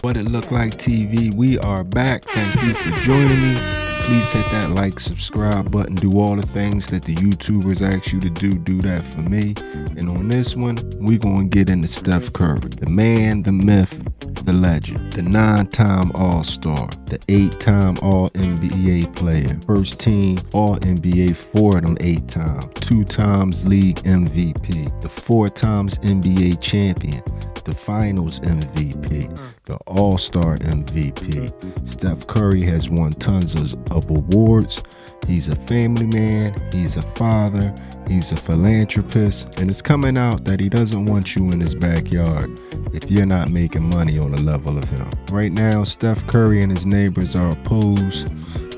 What It Look Like TV, we are back. Thank you for joining me. Please hit that like, subscribe button, do all the things that the YouTubers ask you to do. Do that for me. And on this one, we're going to get into Steph Curry, the man, the myth, the legend, the 9-time All-Star, the 8-time All-NBA player, first team All-NBA for them 8 times, 2 times league MVP, the 4 times NBA champion, the finals MVP, the All-Star MVP. Steph Curry has won tons of awards. He's a family man, he's a father, he's a philanthropist, and it's coming out that he doesn't want you in his backyard if you're not making money on the level of him. Right now, Steph Curry and his neighbors are opposed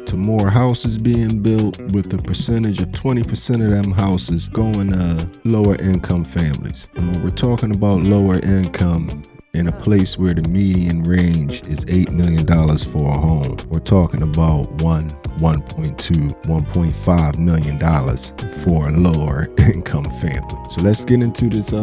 to more houses being built, with a percentage of 20% of them houses going to lower income families. And when we're talking about lower income in a place where the median range is $8 million for a home, we're talking about $1.2, $1.5 million for a lower income family. So let's get into this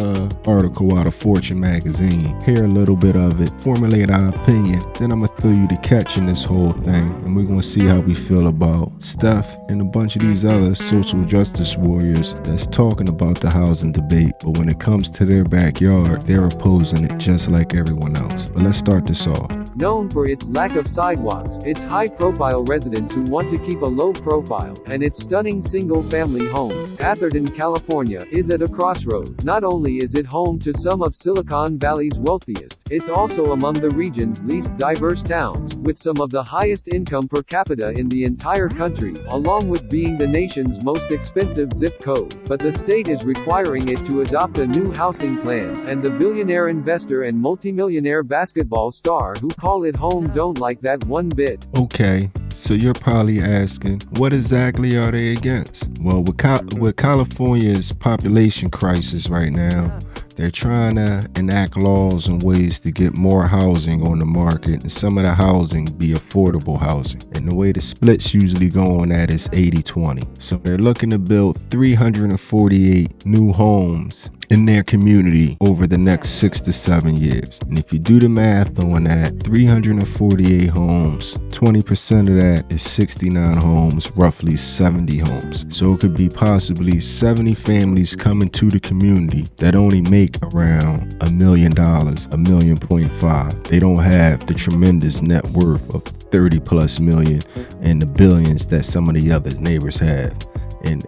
article out of Fortune magazine, hear a little bit of it, formulate our opinion, then I'm gonna throw you the catch in this whole thing, and we're gonna see how we feel about Steph and a bunch of these other social justice warriors that's talking about the housing debate, but when it comes to their backyard, they're opposing it just like everyone else. But let's start this off. Known for its lack of sidewalks, its high-profile residents who want to keep a low profile, and its stunning single-family homes, Atherton, California, is at a crossroad. Not only is it home to some of Silicon Valley's wealthiest, it's also among the region's least diverse towns, with some of the highest income per capita in the entire country, along with being the nation's most expensive zip code. But the state is requiring it to adopt a new housing plan, and the billionaire investor and multimillionaire basketball star who call it home don't like that one bit. Okay, so you're probably asking, what exactly are they against? Well, with California's population crisis right now, they're trying to enact laws and ways to get more housing on the market, and some of the housing be affordable housing. And the way the splits usually go on that is 80-20. So they're looking to build 348 new homes in their community over the next 6 to 7 years. And if you do the math on that, 348 homes, 20% of that is 69 homes, roughly 70 homes. So it could be possibly 70 families coming to the community that only make around $1 million, $1.5 million. They don't have the tremendous net worth of 30 plus million and the billions that some of the other neighbors have. And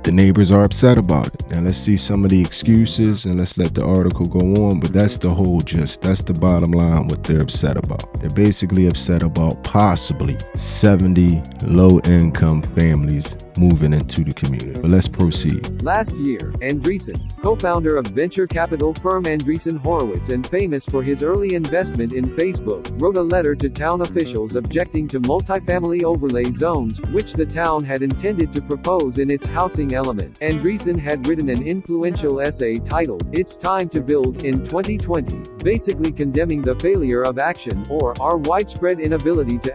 the neighbors are upset about it. Now let's see some of the excuses and let's let the article go on, but that's the whole gist. That's the bottom line, what they're upset about. They're basically upset about possibly 70 low-income families moving into the community. But let's proceed. Last year, Andreessen, co-founder of venture capital firm Andreessen Horowitz and famous for his early investment in Facebook, wrote a letter to town officials objecting to multifamily overlay zones, which the town had intended to propose in its housing element. Andreessen had written an influential essay titled, "It's Time to Build," in 2020, basically condemning the failure of action, or our widespread inability to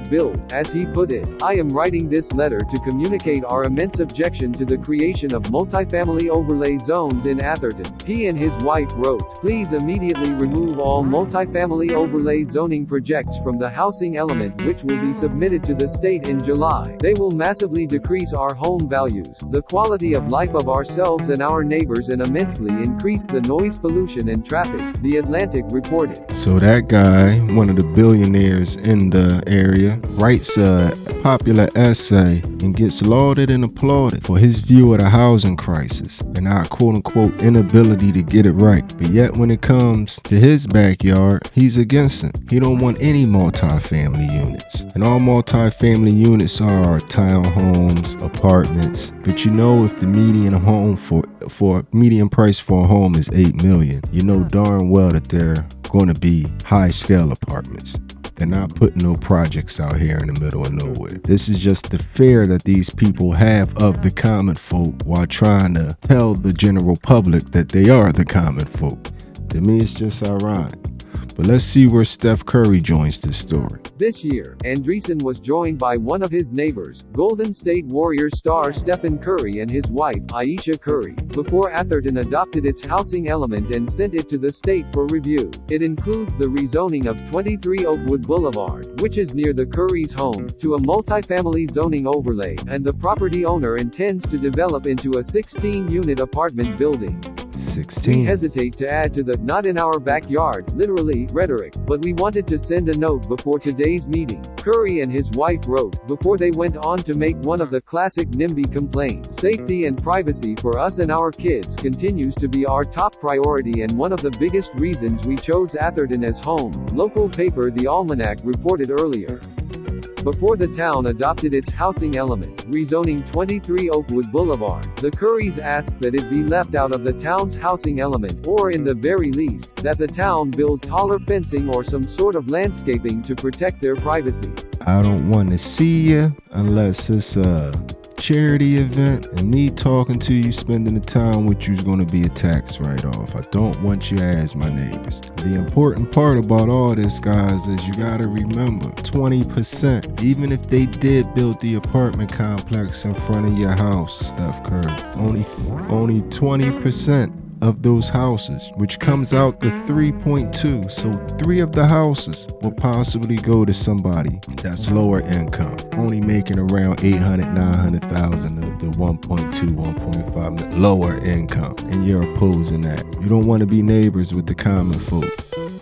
build, as he put it. "I am writing this letter to communicate our immense objection to the creation of multifamily overlay zones in Atherton," he and his wife wrote. "Please immediately remove all multifamily overlay zoning projects from the housing element, which will be submitted to the state in July. They will massively decrease our home values, the quality of life of ourselves and our neighbors, and immensely increase the noise pollution and traffic," The Atlantic reported. So that guy, one of the billionaires in the area, writes a popular essay and gets lauded and applauded for his view of the housing crisis and our quote-unquote inability to get it right. But yet when it comes to his backyard, he's against it. He don't want any multi-family units. And all multi-family units are townhomes, apartments. But you know, if the median home for median price for a home is $8 million, you know darn well that they're going to be high-scale apartments. They're not putting no projects out here in the middle of nowhere. This is just the fear that these people have of the common folk while trying to tell the general public that they are the common folk. To me, it's just ironic. But let's see where Steph Curry joins this story. This year, Andreessen was joined by one of his neighbors, Golden State Warriors star Stephen Curry and his wife, Ayesha Curry, before Atherton adopted its housing element and sent it to the state for review. It includes the rezoning of 23 Oakwood Boulevard, which is near the Curry's home, to a multifamily zoning overlay, and the property owner intends to develop into a 16-unit apartment building. 16. We hesitate to add to the "not in our backyard" literally rhetoric, but we wanted to send a note before today's meeting, Curry and his wife wrote, before they went on to make one of the classic NIMBY complaints. Safety and privacy for us and our kids continues to be our top priority and one of the biggest reasons we chose Atherton as home, local paper The Almanac reported earlier. Before the town adopted its housing element, rezoning 23 Oakwood Boulevard, the Currys asked that it be left out of the town's housing element, or in the very least, that the town build taller fencing or some sort of landscaping to protect their privacy. I don't want to see you unless it's a charity event, and me talking to you, spending the time with you is going to be a tax write-off. I don't want you as my neighbors. The important part about all this, guys, is you got to remember 20%. Even if they did build the apartment complex in front of your house, Steph Curry, only 20% of those houses, which comes out to 3.2. So 3 of the houses will possibly go to somebody that's lower income, only making around 800, 900,000 of the 1.2, 1.5 lower income, and you're opposing that. You don't want to be neighbors with the common folk.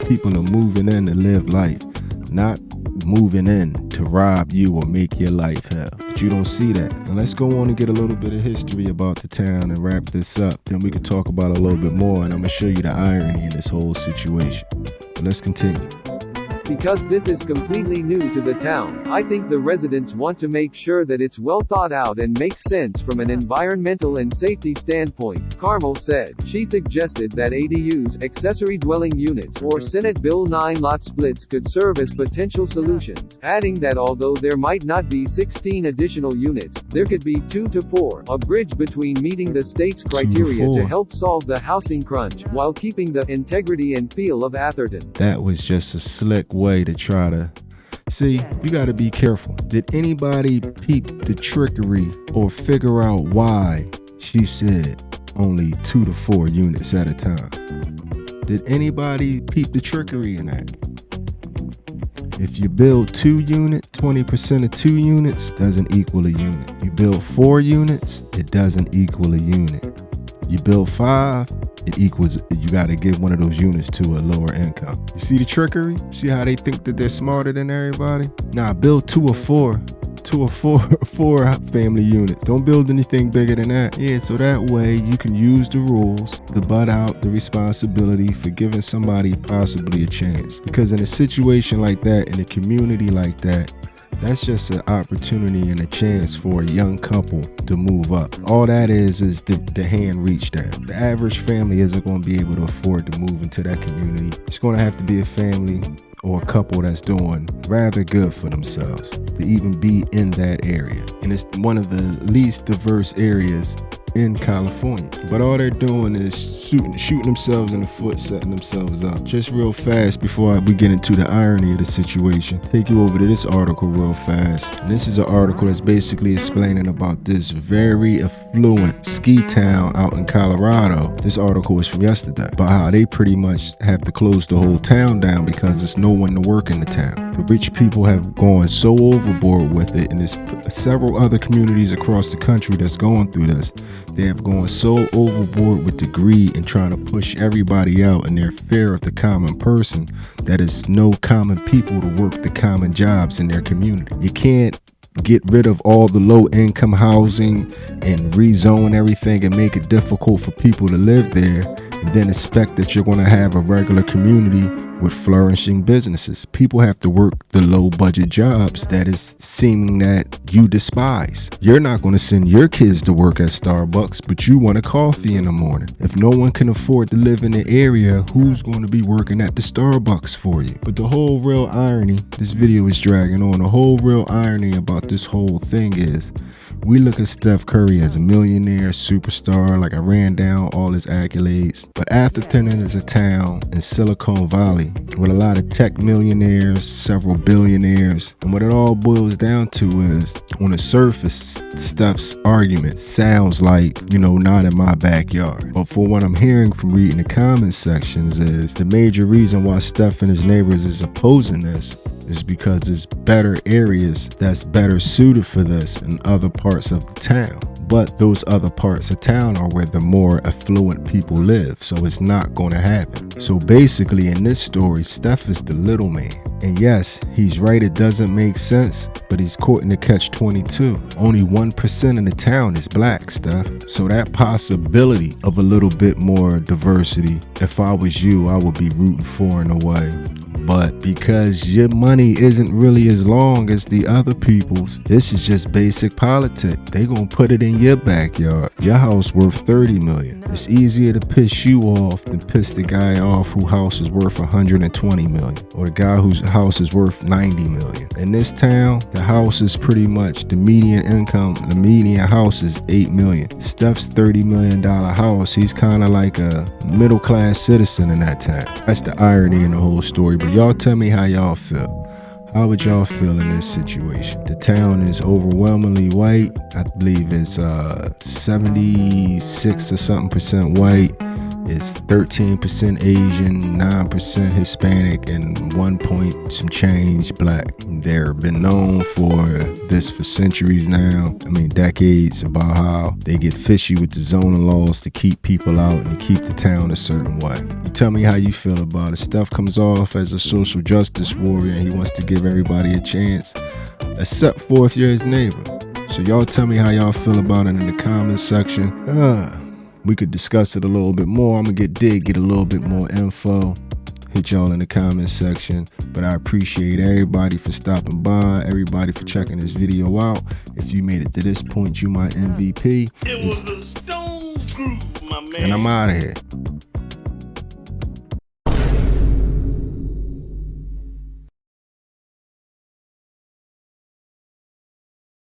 People are moving in to live life, not moving in to rob you or make your life hell. But you don't see that. And let's go on and get a little bit of history about the town and wrap this up. Then we can talk about it a little bit more, and I'm going to show you the irony in this whole situation. But let's continue. Because this is completely new to the town, I think the residents want to make sure that it's well thought out and makes sense from an environmental and safety standpoint, Carmel said. She suggested that ADUs, accessory dwelling units, or Senate Bill 9 lot splits could serve as potential solutions, adding that although there might not be 16 additional units, there could be 2 to 4, a bridge between meeting the state's criteria to help solve the housing crunch, while keeping the integrity and feel of Atherton. That was just a slick way to try to see. You got to be careful. Did anybody peep the trickery or figure out why she said only 2 to 4 units at a time? Did anybody peep the trickery in that? If you build 2 units, 20% of 2 units doesn't equal a unit. You build 4 units, it doesn't equal a unit. You build 5, it equals, you got to give one of those units to a lower income. You see the trickery? See how they think that they're smarter than everybody? Nah, build 2 or 4 family units. Don't build anything bigger than that. Yeah, so that way you can use the rules to butt out the responsibility for giving somebody possibly a chance. Because in a situation like that, in a community like that, that's just an opportunity and a chance for a young couple to move up. All that is the hand reached out. The average family isn't going to be able to afford to move into that community. It's going to have to be a family or a couple that's doing rather good for themselves to even be in that area. And it's one of the least diverse areas in California. But all they're doing is shooting themselves in the foot, setting themselves up. Just real fast before we get into the irony of the situation, take you over to this article real fast. And this is an article that's basically explaining about this very affluent ski town out in Colorado. This article is from yesterday about how they pretty much have to close the whole town down because there's no one to work in the town. The rich people have gone so overboard with it, and there's several other communities across the country that's going through this. They have gone so overboard with the greed and trying to push everybody out in their fear of the common person that is no common people to work the common jobs in their community. You can't get rid of all the low income housing and rezone everything and make it difficult for people to live there and then expect that you're going to have a regular community with flourishing businesses. People have to work the low budget jobs that is seeming that you despise. You're not going to send your kids to work at Starbucks, but you want a coffee in the morning. If no one can afford to live in the area, who's going to be working at the Starbucks for you? But the whole real irony, this video is dragging on, the whole real irony about this whole thing is we look at Steph Curry as a millionaire, superstar, like I ran down all his accolades. But Atherton is a town in Silicon Valley with a lot of tech millionaires, several billionaires. And what it all boils down to is, on the surface, Steph's argument sounds like, not in my backyard. But for what I'm hearing from reading the comment sections is the major reason why Steph and his neighbors is opposing this is because there's better areas that's better suited for this in other parts of the town. But those other parts of town are where the more affluent people live, so it's not going to happen. So basically in this story, Steph is the little man. And yes, he's right, it doesn't make sense, but he's caught in the catch-22. Only 1% of the town is black, Steph. So that possibility of a little bit more diversity, if I was you, I would be rooting for in a way. But because your money isn't really as long as the other people's, this is just basic politics. They gonna put it in your backyard. Your house worth $30 million. It's easier to piss you off than piss the guy off whose house is worth $120 million, or the guy whose house is worth $90 million. In this town, the house is pretty much the median income. The median house is $8 million. Steph's $30 million house, he's kind of like a middle class citizen in that town. That's the irony in the whole story. But y'all tell me how y'all feel. How would y'all feel in this situation? The town is overwhelmingly white. I believe it's 76 or something percent white. It's 13% Asian, 9% Hispanic, and 1 point some change black. They've been known for this for centuries now. Decades, about how they get fishy with the zoning laws to keep people out and to keep the town a certain way. You tell me how you feel about it. Steph comes off as a social justice warrior and he wants to give everybody a chance, except for if you're his neighbor. So y'all tell me how y'all feel about it in the comments section. We could discuss it a little bit more. I'm gonna get a little bit more info. Hit y'all in the comments section. But I appreciate everybody for stopping by, everybody for checking this video out. If you made it to this point, you my MVP. It was a stone groove, my man. And I'm out of here.